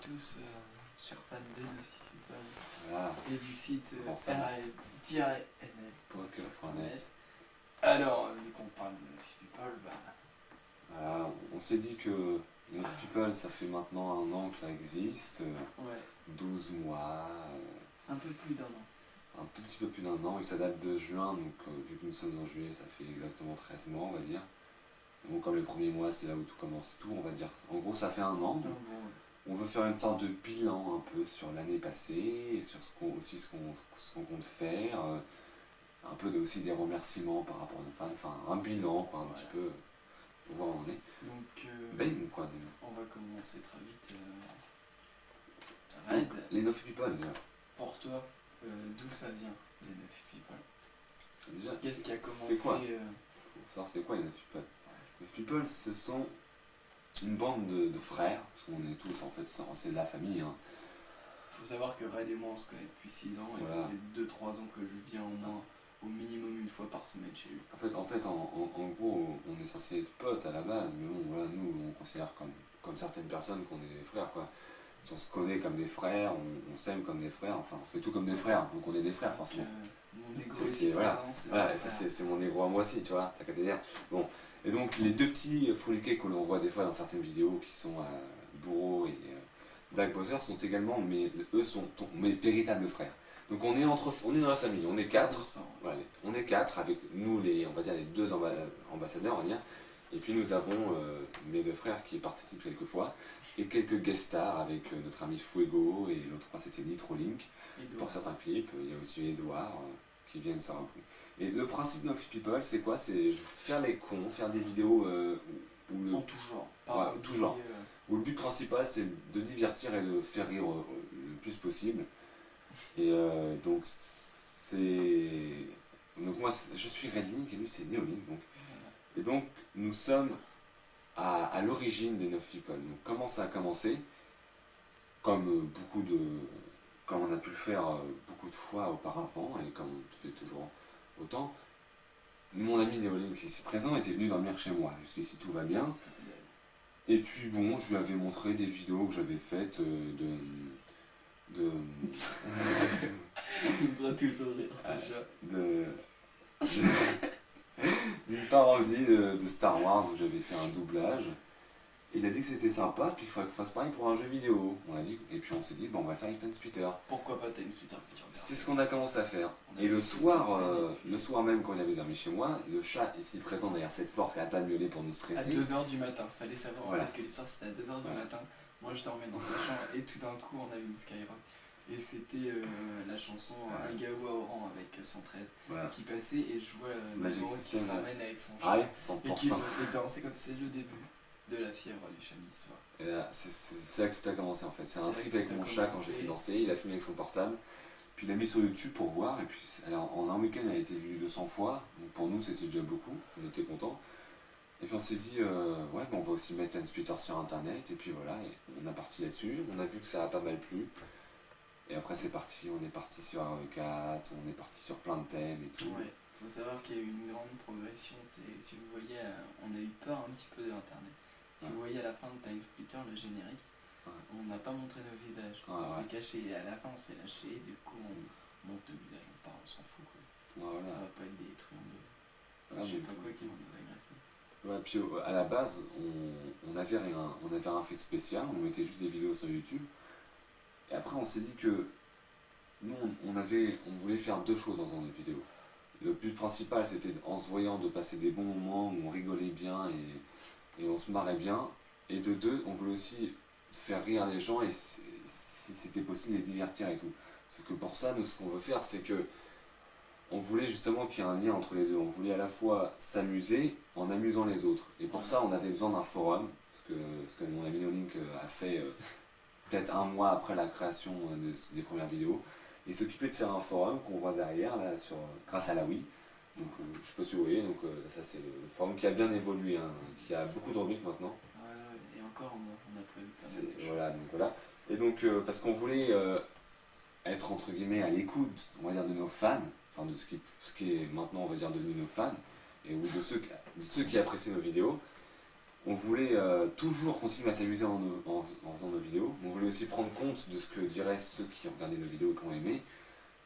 tous, chers fans de Nofty People Voilà. et du site Enfin. RAD-NL.net. Alors, vu qu'on parle de Nofty People, Voilà, on s'est dit que Nofty People, ça fait maintenant 1 an que ça existe, ouais, 12 mois, un peu plus d'un an. un tout petit peu plus d'1 an, et ça date de juin, donc vu que nous sommes en juillet, ça fait exactement 13 mois, on va dire. Bon, comme les premiers mois, c'est là où tout commence et tout, on va dire. En gros, ça fait 1 an, donc on veut faire une sorte de bilan un peu sur l'année passée, et sur ce qu'on compte faire, un peu aussi des remerciements par rapport à nos fans, enfin un bilan, quoi, un petit peu, pour voir où on est. Donc, Quoi, on va commencer très vite. Red, les Nofty People, déjà. pour toi, d'où ça vient, les Nofty People? Déjà, Qu'est-ce qui a commencé? C'est quoi Faut savoir c'est quoi les Nofty People. Les Nofty People, ce sont une bande de frères, parce qu'on est tous, en fait, c'est de la famille. Hein. Faut savoir que Red et moi on se connaît depuis 6 ans, et voilà. ça fait 2-3 ans que je viens au minimum une fois par semaine chez lui. En gros, on est censé être potes à la base, mais bon, voilà, nous, on considère comme certaines personnes qu'on est des frères, quoi. Si on se connaît comme des frères, on s'aime comme des frères, enfin, on fait tout comme des frères, donc on est des frères, forcément. Mon égo aussi, voilà, c'est mon égo à moi aussi, tu vois, t'as qu'à te dire. Bon, et donc les deux petits froliquets que l'on voit des fois dans certaines vidéos qui sont Bourreau et Black Bowser sont également, eux sont mes véritables frères. Donc on est dans la famille, on est 4, voilà, on est 4 avec nous on va dire les 2 ambassadeurs, on va dire, et puis nous avons mes 2 frères qui participent quelquefois, et quelques guest stars avec notre ami Fuego, et l'autre fois c'était Nitrolink, pour certains clips, il y a aussi Edouard qui viennent sur un coup. Et le principe de Nofty People, c'est quoi? C'est faire les cons, faire des vidéos en tout genre, tout genre. Où le but principal c'est de divertir et de faire rire le plus possible. Et donc moi je suis Redlink et lui c'est Neolink. Donc. Et donc nous sommes à l'origine des Nofty People. Donc comment ça a commencé? Comme on a pu le faire beaucoup de fois auparavant et comme on fait toujours autant. Mon ami Neolink ici présent était venu dormir chez moi. Jusqu'ici tout va bien. Et puis bon, je lui avais montré des vidéos que j'avais faites Il va toujours rire, c'est ça. D'une parodie de Star Wars où j'avais fait un doublage. Et il a dit que c'était sympa, puis il faudrait qu'on fasse pareil pour un jeu vidéo. Et puis on s'est dit, bon, on va le faire avec TimeSplitter. Pourquoi pas TimeSplitter? C'est ce qu'on a commencé à faire. Et le soir même, quand il avait dormi chez moi, le chat ici présent derrière cette porte, il a pas miaulé pour nous stresser. À 2h du matin, fallait savoir voilà. En fait, que l'histoire c'était à 2h du matin. Moi je dormais dans sa chambre et tout d'un coup on a vu Skyrock. Et c'était la chanson Agawa Oran avec 113 qui passait, et je vois Majoris qui se ramène avec son chat et qui fait danser comme c'est le début de la fièvre du samedi soir. Et là, c'est là que tout a commencé en fait. C'est un trip avec mon chat quand j'ai fait danser, il a filmé avec son portable, puis il l'a mis sur YouTube pour voir, et puis alors, en un week-end elle a été vue 200 fois, donc pour nous c'était déjà beaucoup, on était contents. Et puis on s'est dit, ouais, bon, on va aussi mettre TimeSplitter sur internet, et puis voilà, et on a parti là-dessus, on a vu que ça a pas mal plu. Et après c'est parti, on est parti sur RE4, on est parti sur plein de thèmes et tout. Ouais, faut savoir qu'il y a eu une grande progression. Si vous voyez, on a eu peur un petit peu de l'internet. Si vous voyez à la fin de TimeSplitter le générique, on n'a pas montré nos visages. On s'est caché, et à la fin on s'est lâché, du coup on monte le visage, on s'en fout quoi. Ça va pas être des trucs de... je sais pas quoi qui vont nous agresser. Ouais, puis à la base, on avait un fait spécial, on mettait juste des vidéos sur YouTube. Et après on s'est dit que nous on voulait faire 2 choses dans une vidéo. Le but principal c'était en se voyant de passer des bons moments où on rigolait bien et on se marrait bien. Et de 2, on voulait aussi faire rire les gens et si c'était possible les divertir et tout. Parce que pour ça, nous ce qu'on veut faire c'est que on voulait justement qu'il y ait un lien entre les deux. On voulait à la fois s'amuser en amusant les autres. Et pour ça on avait besoin d'un forum, ce que mon ami Neolink a fait peut-être 1 mois après la création des premières vidéos, et s'occuper de faire un forum qu'on voit derrière, là, grâce à la Wii. Donc, je sais pas si vous voyez, donc ça c'est le forum qui a bien évolué, hein, qui a beaucoup de rubriques maintenant. Et encore, on a prévu pas mal de choses. Voilà, donc voilà. Et donc, parce qu'on voulait être entre guillemets à l'écoute, on va dire, de nos fans, enfin de ce qui est maintenant, on va dire, devenu nos fans, ou de ceux qui apprécient nos vidéos. on voulait toujours continuer à s'amuser en faisant nos vidéos, mais on voulait aussi prendre compte de ce que diraient ceux qui regardaient nos vidéos et qui ont aimé,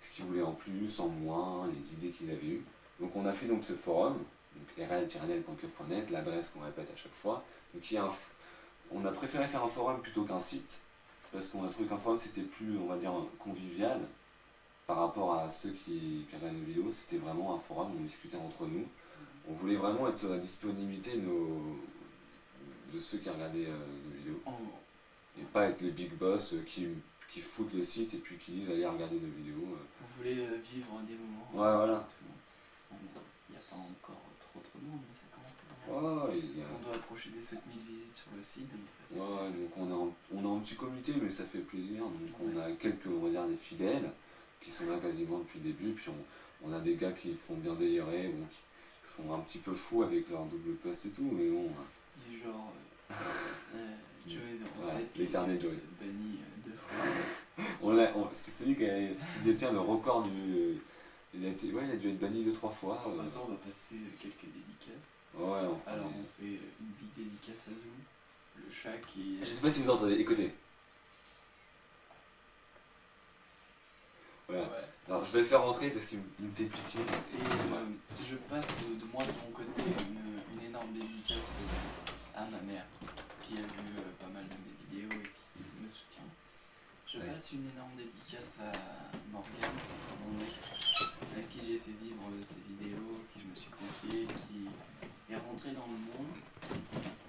ce qu'ils voulaient en plus, en moins, les idées qu'ils avaient eues. Donc on a fait donc ce forum, donc rl-nl.keuf.net, l'adresse qu'on répète à chaque fois. Donc on a préféré faire un forum plutôt qu'un site, parce qu'on a trouvé qu'un forum c'était plus, on va dire, convivial par rapport à ceux qui regardaient nos vidéos. C'était vraiment un forum où on discutait entre nous. On voulait vraiment être à la disponibilité de ceux qui regardaient nos vidéos. Et pas être les big boss qui foutent le site et puis qui disent allez regarder nos vidéos. On voulait vivre des moments. Ouais, voilà. Il n'y a pas encore trop de monde, mais ça commence à bien. On doit approcher des 7000 visites sur le site. Donc on est en petit comité, mais ça fait plaisir. Donc on a quelques, on va dire, des fidèles qui sont là quasiment depuis le début. Puis on a des gars qui font bien délirer, qui sont un petit peu fous avec leur double post et tout, mais bon. Du genre Joey 07 l'éternel Joey. Banni 2 fois. C'est celui qui détient le record du. Il a dû être banni 2-3 fois. On va passer quelques dédicaces. Ouais, on fait une big dédicace à Zoom, le chat qui. Je sais pas si vous entendez, écoutez. Voilà. Ouais. Alors je vais le faire rentrer parce qu'il me fait pitié. Et je passe de moi de mon côté une énorme dédicace à ma mère qui a vu pas mal de mes vidéos et qui me soutient. Je passe une énorme dédicace à Morgane, mon ex, à qui j'ai fait vivre ces vidéos, qui je me suis confié, qui est rentré dans le monde.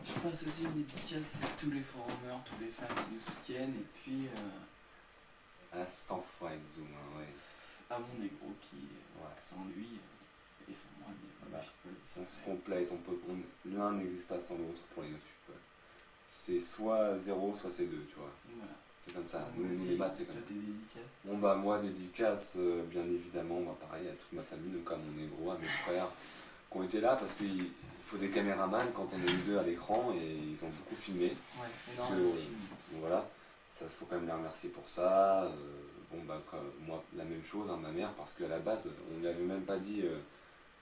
Je passe aussi une dédicace à tous les forumers, tous les fans qui nous soutiennent, et puis à cet enfoiré de Zoom, ouais. À mon négro qui, sans lui et sans moi, on se complète, l'un n'existe pas sans l'autre pour les neuf people. C'est soit 0, soit c'est 2, tu vois. Voilà. C'est comme ça. Nous, les maths, c'est comme ça. Dédicace. Bon, moi, dédicace, bien évidemment, pareil, à toute ma famille, donc à mon négro, à mes frères, qui ont été là, parce qu'il faut des caméramans quand on est les deux à l'écran, et ils ont beaucoup filmé. Ouais, parce que, voilà, ça faut quand même les remercier pour ça. Moi, la même chose, ma mère, parce qu'à la base, on ne lui avait même pas dit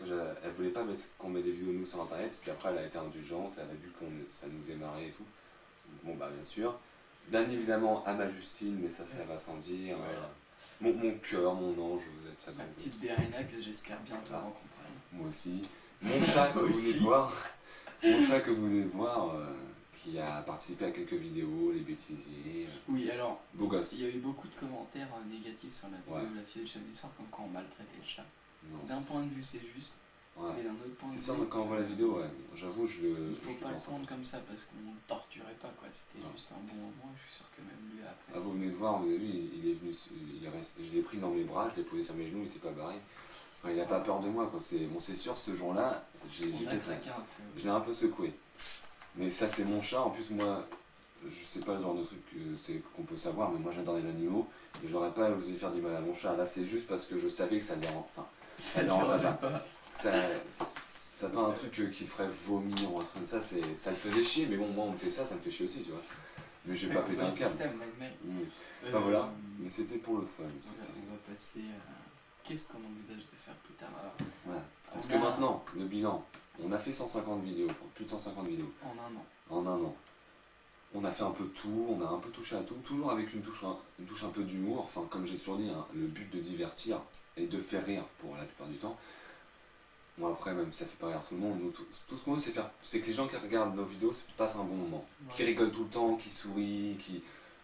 elle voulait pas qu'on mette des vidéos de nous sur internet, puis après elle a été indulgente, elle a vu que ça nous est marré et tout. Donc, bien sûr. Bien évidemment à ma Justine, mais ça va sans dire. Mon cœur, mon ange, vous êtes ça. Ma petite Verena que j'espère bientôt rencontrer. Moi aussi. Mon chat que vous venez de voir. Mon chat que vous venez de voir. Qui a participé à quelques vidéos, les bêtisiers. Oui, alors, beau gosse. Il y a eu beaucoup de commentaires négatifs sur la vidéo de la fille de chat du soir, comme quand on maltraitait le chat. D'un point de vue, c'est juste. Et d'un autre point de vue. C'est sûr, quand on voit la vidéo, j'avoue, il faut pas le prendre comme ça parce qu'on ne torturait pas, quoi. C'était juste un bon moment. Je suis sûr que même lui a apprécié. Vous venez de voir, vous avez vu, il est venu. Je l'ai pris dans mes bras, je l'ai posé sur mes genoux, il s'est pas barré. Il n'a pas peur de moi, quoi. C'est sûr, ce jour-là, je l'ai un peu secoué. Mais ça, c'est mon chat. En plus, moi, je sais pas le genre de truc qu'on peut savoir, mais moi j'adore les animaux et j'aurais pas osé faire du mal à mon chat. Là, c'est juste parce que je savais que ça dérange. Enfin, ça dérangerait pas. Ça pas un truc qui ferait vomir ou un truc comme ça. Ça le faisait chier, mais bon, moi on me fait ça, ça me fait chier aussi, tu vois. Mais je vais pas péter un câble. Voilà, mais c'était pour le fun. On va passer à. Qu'est-ce qu'on envisage de faire plus tard alors. Parce que maintenant, le bilan. On a fait 150 vidéos, plus de 150 vidéos. En un an. On a fait un peu de tout, on a un peu touché à tout, toujours avec une touche un peu d'humour. Enfin, comme j'ai toujours dit, le but de divertir et de faire rire pour la plupart du temps. Bon, après, même si ça fait pas rire tout le monde, nous, tout ce qu'on veut, c'est que les gens qui regardent nos vidéos passent un bon moment. Qui rigolent tout le temps, qui sourient,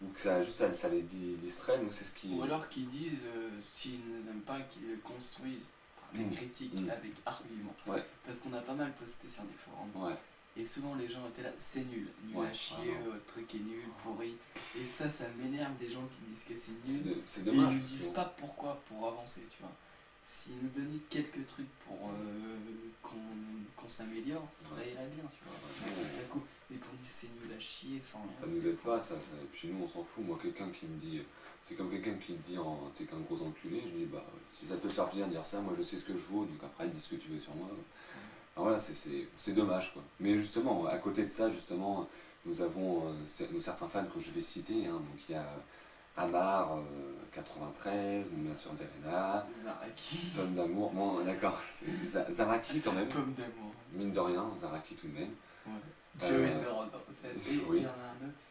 ou que ça les distrait. Nous, c'est ce qui... Ou alors qu'ils disent, s'ils ne nous aiment pas, qu'ils construisent. Des critiques avec argument. Parce qu'on a pas mal posté sur des forums. Et souvent les gens étaient là, c'est nul à chier, votre truc est nul, pourri. Et ça m'énerve des gens qui disent que c'est nul. C'est dommage. Et ils ne disent pas pourquoi pour avancer, tu vois. S'ils nous donnaient quelques trucs pour qu'on s'améliore, ça irait bien, tu vois. Et qu'on dise c'est nul à chier sans rien. Ça nous aide pas, ça. Et puis nous, on s'en fout. Moi, quelqu'un qui me dit. C'est comme quelqu'un qui te dit t'es qu'un gros enculé, je dis si ça te fait faire plaisir de dire ça, moi je sais ce que je vaux, donc après dis ce que tu veux sur moi. Alors voilà, c'est dommage quoi. Mais justement, à côté de ça, justement, nous avons certains fans que je vais citer, donc il y a Amar 93, bien sûr Derena, Zaraki. Pomme d'amour, bon d'accord, c'est Zaraki quand même. Pomme d'amour. Mine de rien, Zaraki tout de même. Oui. Il y en a un autre.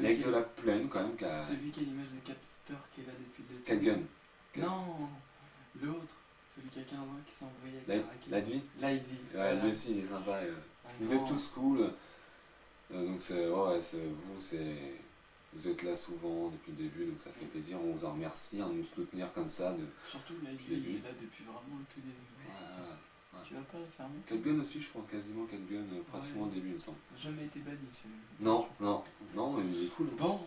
L'aigle de la plaine, quand même. Celui qui a l'image de Capstor qui est là depuis le temps. Calgun. Non, l'autre. Celui qui a 15 ans qui s'embrouille avec Lightvi. Ouais, lui aussi, il est sympa. Vous êtes tous cool. Donc, vous êtes là souvent depuis le début, donc ça fait plaisir. On vous en remercie de nous soutenir comme ça. Surtout Lightvi, il est là depuis vraiment le tout début. Tu vas pas le fermer? Calgun aussi, je crois, quasiment Calgun, pratiquement au début, il me semble. Jamais été banni, Non, mais il est cool. Bon,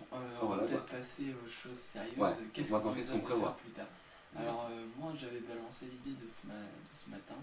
on va peut-être passer aux choses sérieuses. Qu'est-ce qu'on prévoit plus tard? Alors, moi, j'avais balancé l'idée de ce matin